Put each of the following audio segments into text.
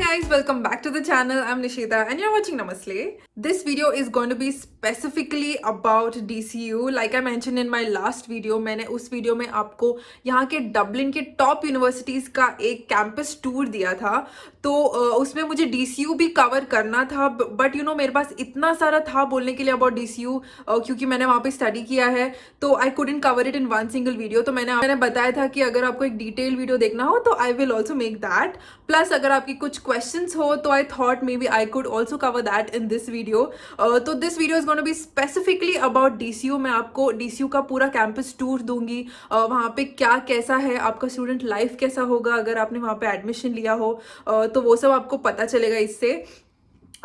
guys, welcome back to the channel. I'm Nishita and you're watching Namaste. This video is going to be specifically about DCU. Like I mentioned in my last video, मैंने उस video में आपको यहाँ के Dublin के top universities का एक campus tour दिया था. तो उसमें मुझे DCU भी कवर करना था, बट यू नो मेरे पास इतना सारा था बोलने के लिए अबाउट DCU, क्योंकि मैंने वहाँ पे स्टडी किया है, तो I couldn't cover it in one single video. तो मैंने बताया था कि अगर आपको एक डिटेल वीडियो देखना हो तो I will also make that. Plus अगर आपकी कुछ क्वेश्चंस हो तो I thought maybe I could also cover that in this video. तो this video is gonna be specifically about DCU. मैं आपको DCU का पूरा कैंपस टूर दूंगी. वहाँ पे क्या कैसा है, आपका स्टूडेंट लाइफ कैसा होगा अगर आपने वहाँ पे एडमिशन लिया हो, तो वो सब आपको पता चलेगा इससे.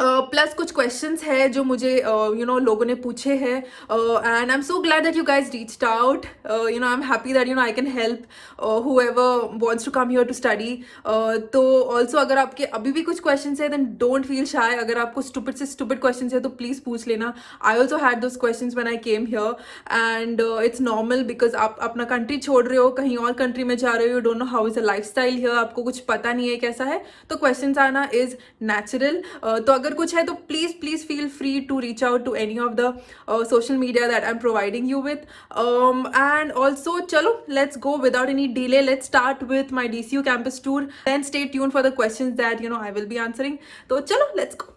प्लस कुछ क्वेश्चंस है जो मुझे लोगों ने पूछे हैं, and I am so glad that you guys reached out. I am happy that I can help whoever wants to come here to study. तो ऑल्सो अगर आपके अभी भी कुछ क्वेश्चंस है देन डोंट फील शाय. अगर आपको स्टूपिड से स्टूपिड क्वेश्चंस है तो प्लीज़ पूछ लेना. I also had those questions when I came here, and it's normal because आप अपना कंट्री छोड़ रहे हो, कहीं और कंट्री में जा रहे हो, you don't know how is the life style here, आपको कुछ पता नहीं है कैसा है, तो क्वेश्चंस आना इज नेचुरल. तो अगर कुछ है तो please feel free to reach out to any of the social media that I am providing you with. And also चलो let's go without any delay. Let's start with my DCU campus tour, then stay tune for the questions that I will be answering. तो चलो let's go.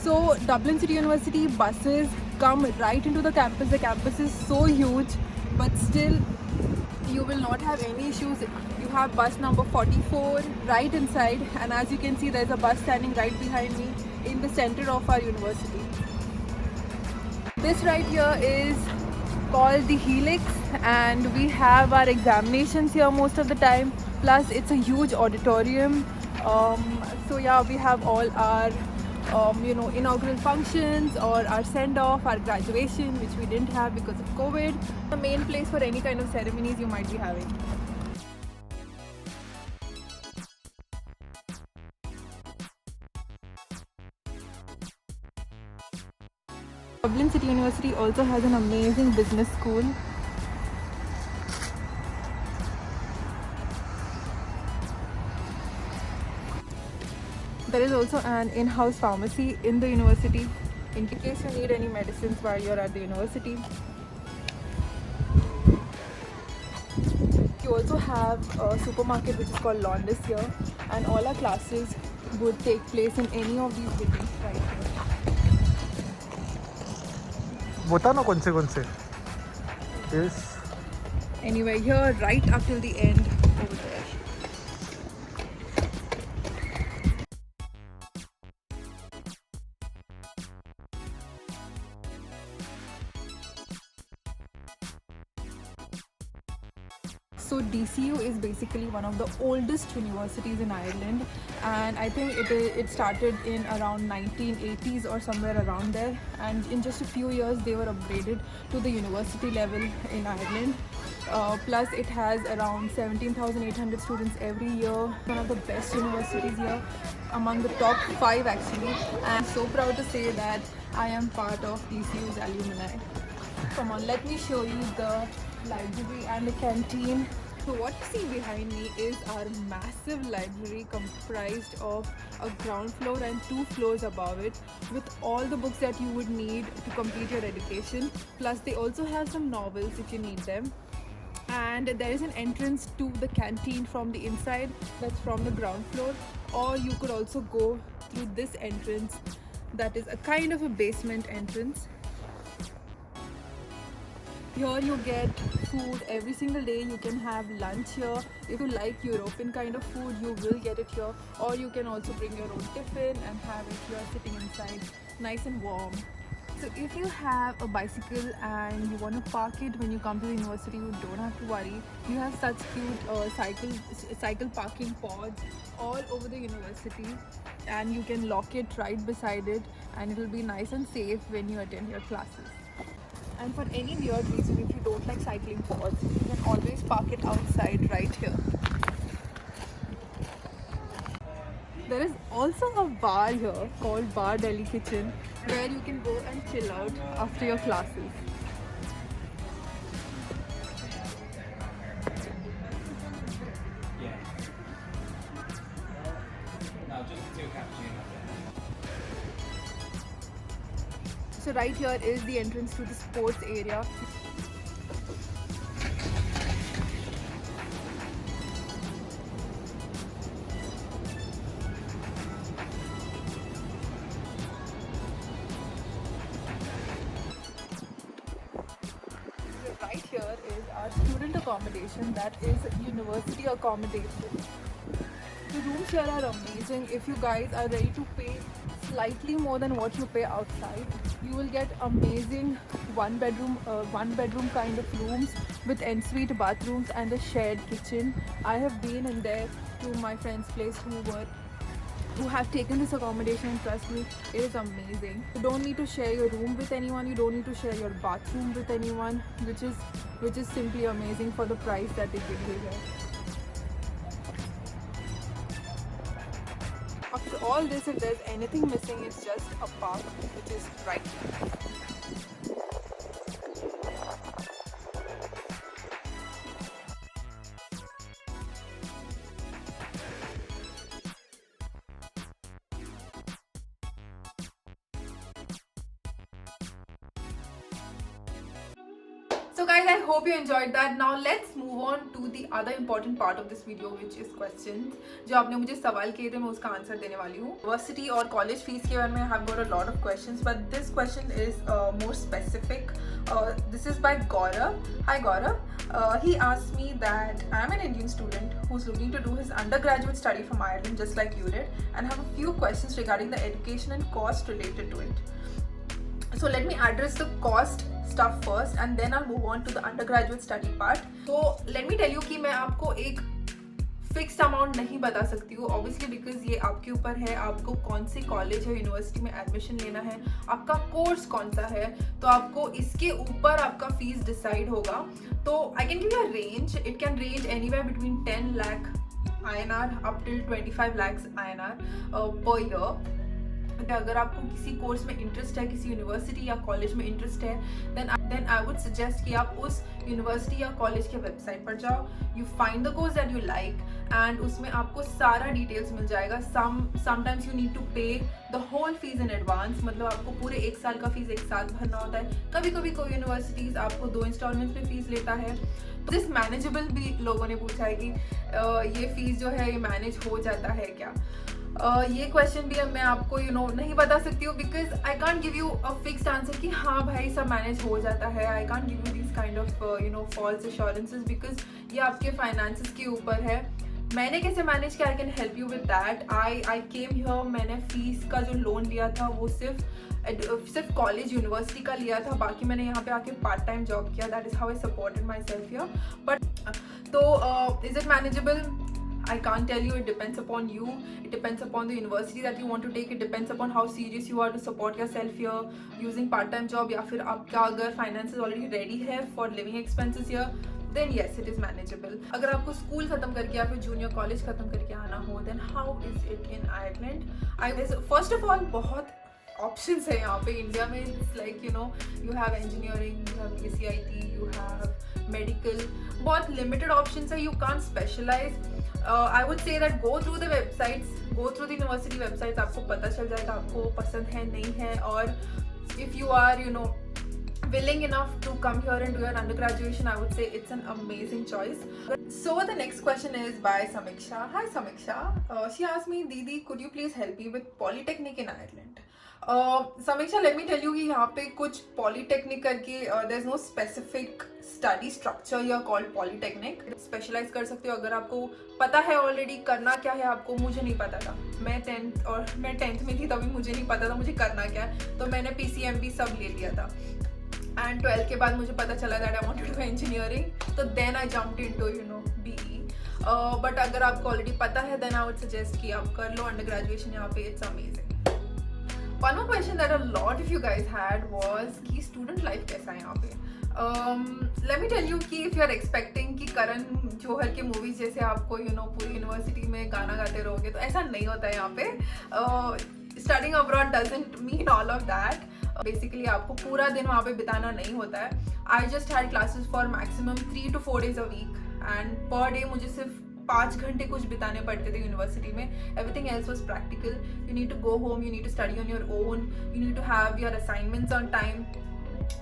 So Dublin City University buses come right into the campus. The campus is so huge, but still you will not have any issues. You have bus number 44 right inside, and as you can see there's a bus standing right behind me in the center of our university. This right here is called the Helix, and we have our examinations here most of the time, plus it's a huge auditorium. So yeah, we have all our inaugural functions or our send-off, our graduation, which we didn't have because of COVID. The main place for any kind of ceremonies you might be having. Dublin City University also has an amazing business school. There is also an in-house pharmacy in the university in case you need any medicines while you're at the university. You also have a supermarket which is called Londis here, and all our classes would take place in any of these buildings right here. बता ना कौन से yes. Anyway, here right up till the end over there. So DCU is basically one of the oldest universities in Ireland, and I think it started in around 1980s or somewhere around there, and in just a few years they were upgraded to the university level in Ireland. Plus it has around 17,800 students every year. One of the best universities here, among the top 5 actually, and I'm so proud to say that I am part of DCU's alumni. Come on, let me show you the library and the canteen. So what you see behind me is our massive library comprised of a ground floor and 2 floors above it, with all the books that you would need to complete your education. Plus they also have some novels if you need them. And there is an entrance to the canteen from the inside, that's from the ground floor, or you could also go through this entrance that is a kind of a basement entrance. Here you get food every single day. You can have lunch here. If you like European kind of food, you will get it here, or you can also bring your own tiffin and have it here sitting inside, nice and warm. So if you have a bicycle and you want to park it when you come to the university, you don't have to worry. You have such cute cycle parking pods all over the university, and you can lock it right beside it, and it will be nice and safe when you attend your classes. And for any weird reason, if you don't like cycling pods, you can always park it outside right here. There is also a bar here called Bar Delhi Kitchen, where you can go and chill out after your classes. So right here is the entrance to the sports area. Right here is our student accommodation, that is university accommodation. The rooms here are amazing. If you guys are ready to pay slightly more than what you pay outside, you will get amazing one bedroom kind of rooms with ensuite bathrooms and a shared kitchen. I have been in there to my friend's place who have taken this accommodation, and trust me, it is amazing. You don't need to share your room with anyone, you don't need to share your bathroom with anyone, which is simply amazing for the price that they give you here. After all this, if there's anything missing, it's just a park, which is right here. So guys, I hope you enjoyed that. Now let's move on to the other important part of this video, which is questions. जो आपने मुझे सवाल किए थे, मैं उसका answer देने वाली हूँ. University और college fees के बारे में I have got a lot of questions, but this question is more specific. This is by Gaurav. Hi Gaurav. He asked me that I'm an Indian student who's looking to do his undergraduate study from Ireland, just like you did, and have a few questions regarding the education and cost related to it. So let me address the cost stuff first, and then I'll move on to the undergraduate study part. So let me tell you कि मैं आपको एक fixed amount नहीं बता सकती हूँ, obviously because ये आपके ऊपर है, आपको कौन सी कॉलेज है यूनिवर्सिटी में एडमिशन लेना है, आपका कोर्स कौन सा है, तो आपको इसके ऊपर आपका फीस डिसाइड होगा. तो I can give you a range. It can range anywhere between 10 lakh INR up till 25 lakhs INR per year. अगर आपको किसी कोर्स में इंटरेस्ट है, किसी यूनिवर्सिटी या कॉलेज में इंटरेस्ट है, देन आई वुड सजेस्ट कि आप उस यूनिवर्सिटी या कॉलेज के वेबसाइट पर जाओ, you find the course that you like, and उसमें आपको सारा डिटेल्स मिल जाएगा. Sometimes you need to pay the whole fees in advance, मतलब आपको पूरे एक साल का फीस एक साथ भरना होता है. कभी कभी कोई यूनिवर्सिटीज़ आपको 2 इंस्टॉलमेंट्स में फीस लेता है. दिस मैनेजेबल भी लोगों ने पूछा है कि ये फीस जो है ये मैनेज हो जाता है क्या. ये क्वेश्चन भी अब मैं आपको नहीं बता सकती हूँ, because I can't give you a fixed answer कि हाँ भाई सब मैनेज हो जाता है. I can't give you this kind of false assurances, because ये आपके फाइनेंसेस के ऊपर है. मैंने कैसे मैनेज किया, I can help you with that. I came here, मैंने फीस का जो लोन लिया था वो सिर्फ कॉलेज यूनिवर्सिटी का लिया था, बाकी मैंने यहाँ पे आके पार्ट टाइम जॉब किया. That is how I supported myself here. But तो is it manageable? I can't tell you. It depends upon you. It depends upon the university that you want to take. It depends upon how serious you are to support yourself here using part-time job, या फिर आपका अगर finances already ready है for living expenses here, then yes, it is manageable. अगर आपको school खत्म करके या फिर जूनियर कॉलेज खत्म करके आना हो, then how is it in Ireland? First of all, बहुत options है यहाँ पे इंडिया में. It's like you have engineering, you have ACIT, you have medical, बहुत limited options है. You can't specialize. I would say that go through the websites, go through the university websites. आपको पता चल जाएगा आपको पसंद है नहीं है. और if you are willing enough to come here and do your undergraduation, I would say it's an amazing choice. So the next question is by Samiksha. Hi Samiksha. She asked me, Didi, could you please help me with Polytechnic in Ireland? Samiksha, let me tell you कि यहाँ पे कुछ polytechnic करके there is no specific study structure या called polytechnic. Specialise कर सकते हो अगर आपको पता है ऑलरेडी करना क्या है आपको. मुझे नहीं पता था, मैं टेंथ में थी तभी मुझे नहीं पता था मुझे करना क्या है, तो मैंने PCMB सब ले लिया था. एंड 12th के बाद मुझे पता चला that I wanted to do engineering, तो then I jumped into BE. But अगर आपको ऑलरेडी पता है देन आई वुड सजेस्ट कि आप कर लो अंडर ग्रेजुएशन यहाँ पे. It's amazing. One more question that a lot of you guys had was कि student life कैसा है यहाँ पे. Let me tell you कि if you are expecting कि करण जौहर के movies जैसे आपको पूरी यूनिवर्सिटी में गाना गाते रहोगे, तो ऐसा नहीं होता है यहाँ पे. Studying abroad doesn't mean all of that. Basically आपको पूरा दिन वहाँ पे बिताना नहीं होता है. I just had classes for maximum 3 to 4 days a week and per day मुझे सिर्फ 5 घंटे कुछ बिताने पड़ते थे यूनिवर्सिटी में. Everything else was practical. You need to go home, you need to study on your own, you need to have your assignments on time.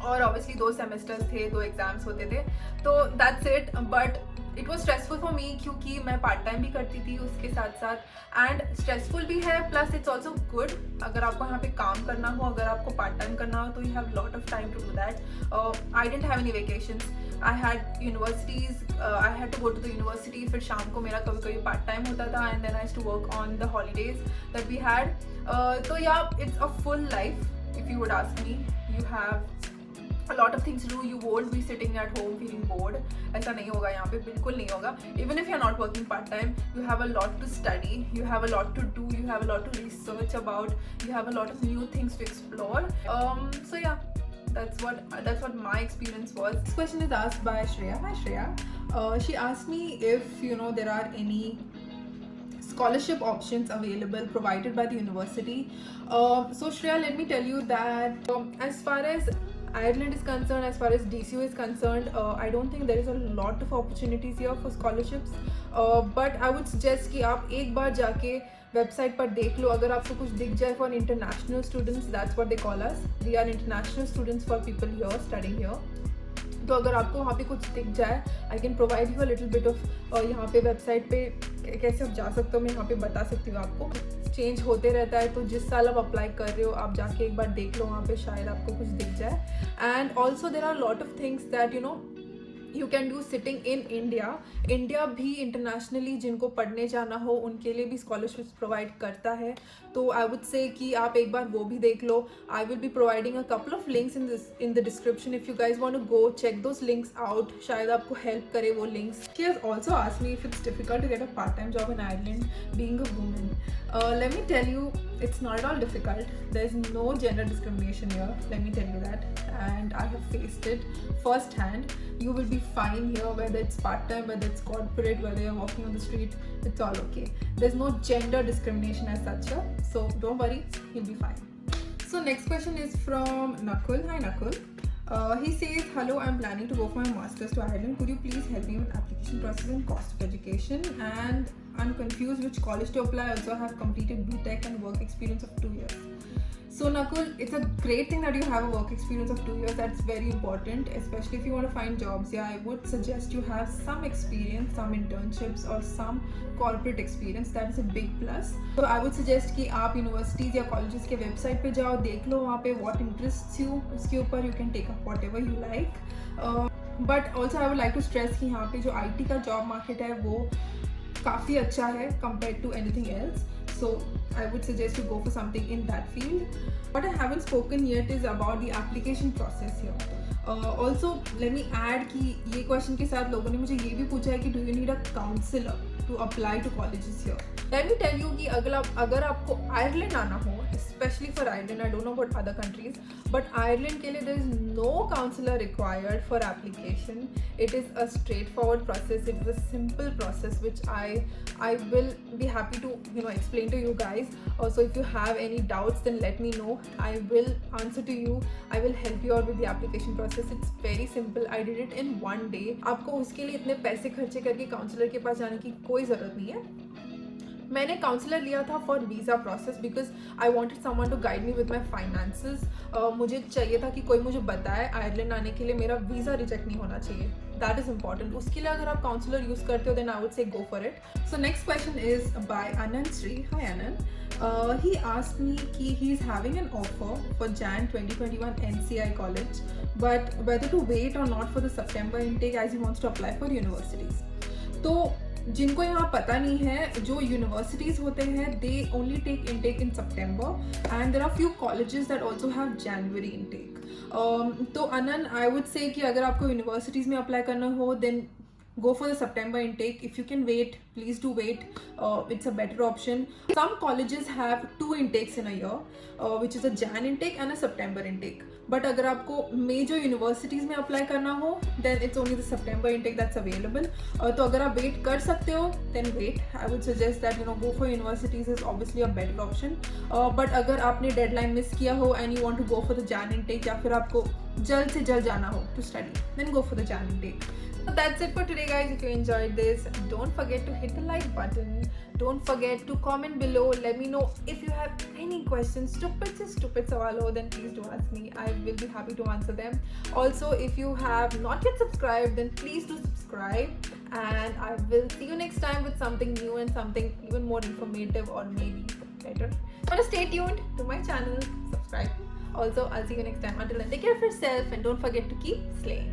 और obviously 2 semesters थे, 2 एग्जाम्स होते थे, तो that's it. But it was stressful for me क्योंकि मैं part time भी करती थी उसके साथ साथ. एंड स्ट्रेसफुल भी है प्लस इट्स ऑल्सो गुड. अगर आपको यहाँ पे काम करना हो, अगर आपको पार्ट टाइम करना हो, तो you have lot of time to do that. I didn't have any vacations. I had universities, I had to go to the university. फिर शाम को मेरा कभी कभी पार्ट टाइम होता था and then I had to work on the holidays that we had. तो या it's a full life if you would ask me. You have a lot of things to do. You won't be sitting at home feeling bored. ऐसा नहीं होगा यहाँ पे, बिल्कुल नहीं होगा. Even if you're not working part time, you have a lot to study, you have a lot to do, you have a lot to research about, you have a lot of new things to explore. So yeah, that's what my experience was. This question is asked by Shreya. Hi Shreya. She asked me if there are any scholarship options available provided by the university. So Shreya, let me tell you that as far as Ireland is concerned, as far as DCU is concerned, I don't think there is a lot of opportunities here for scholarships. But I would suggest कि आप एक बार जाके website पर देख लो. अगर आपको कुछ दिख जाए for international students, that's what they call us. We are international students for people here studying here. तो अगर आपको वहाँ पे कुछ दिख जाए, I can provide you a little bit of. यहाँ पे वेबसाइट पे कैसे आप जा सकते हो मैं यहाँ पे बता सकती हूँ आपको. चेंज होते रहता है, तो जिस साल आप अप्लाई कर रहे हो आप जाके एक बार देख लो वहाँ पे, शायद आपको कुछ दिख जाए. And also there are lot of things that you can do sitting in India. India भी इंटरनेशनली जिनको पढ़ने जाना हो उनके लिए भी स्कॉलरशिप्स प्रोवाइड करता है. तो आई वुड से कि आप एक बार वो भी देख लो. I will be providing a couple of links in the description. If you guys want to go check those links out, शायद आपको हेल्प करे वो links. She has also asked me if it's difficult to get a part time job in Ireland being a woman. Let me tell you, it's not at all difficult. There's no gender discrimination here, let me tell you that, and I have faced it firsthand. You will be fine here, whether it's part-time, whether it's corporate, whether you're walking on the street, it's all okay. There's no gender discrimination as such here, so don't worry, you'll be fine. So next question is from Nakul. Hi Nakul. He says, hello, I'm planning to go for my masters to Ireland. Could you please help me with application process and cost of education? And I'm confused which college to apply. I also have completed BTech and work experience of 2 years. So Nakul, it's a great thing that you have a work experience of 2 years. That's very important, especially if you want to find jobs. Yeah, I would suggest you have some experience, some internships or some corporate experience. That is a big plus. So I would suggest कि आप universities या colleges के website पे जाओ, देख लो वहाँ पे what interests you, उसके ऊपर you can take up whatever you like. But also I would like to stress कि यहाँ पे जो IT का job market है वो काफ़ी अच्छा है compared to anything else. So I would suggest you go for something in that field. What I haven't spoken yet is about the application process here. Also let me add कि ये question के साथ लोगों ने मुझे ये भी पूछा है कि do you need a counselor to apply to colleges here? Let me tell you कि अगर आपको आयरलैंड आना हो, especially for Ireland, I don't know about other countries, but Ireland के लिए there is no counselor required for application. It is a straightforward process. It is a simple process which I will be happy to explain to you guys. Also, if you have any doubts, then let me know. I will answer to you. I will help you out with the application process. It's very simple. I did it in 1 day. आपको उसके लिए इतने पैसे खर्चे करके counsellor के पास जाने की कोई ज़रूरत नहीं है. मैंने काउंसलर लिया था for visa process because I wanted someone to guide me with my finances. मुझे चाहिए था कि कोई मुझे बताए आयरलैंड आने के लिए मेरा वीज़ा रिजेक्ट नहीं होना चाहिए. That is important. उसके लिए अगर आप काउंसलर यूज़ करते हो then I would say go for it. So next question is by Anand Shri. Hi Anand. He asked me कि he is having an offer for Jan 2021 NCI college, but whether to wait or not for the September intake as he wants to apply for universities. तो जिनको यहाँ पता नहीं है, जो universities होते हैं they only take intake in September and there are few colleges that also have January intake. तो अनन आई वुड से कि अगर आपको यूनिवर्सिटीज़ में अप्लाई करना हो then go for the September intake. If you can wait, please do wait. It's a better option. Some colleges have 2 intakes in a year, which is a Jan intake and a September intake. But अगर आपको major universities में apply करना हो then it's only the September intake that's available. तो अगर आप wait कर सकते हो then wait. I would suggest that go for universities is obviously a better option. But अगर आपने deadline miss किया हो and you want to go for the Jan intake या फिर आपको जल्द से जल्द जाना हो to study then go for the Jan intake. So that's it for today guys. If you enjoyed this, don't forget to hit the like button. Don't forget to comment below. Let me know if you have any questions. Stupid sawal ho, then please do ask me. I will be happy to answer them. Also, if you have not yet subscribed, then please do subscribe. And I will see you next time with something new and something even more informative or maybe better. So stay tuned to my channel. Subscribe. Also, I'll see you next time. Until then, take care of yourself and don't forget to keep slaying.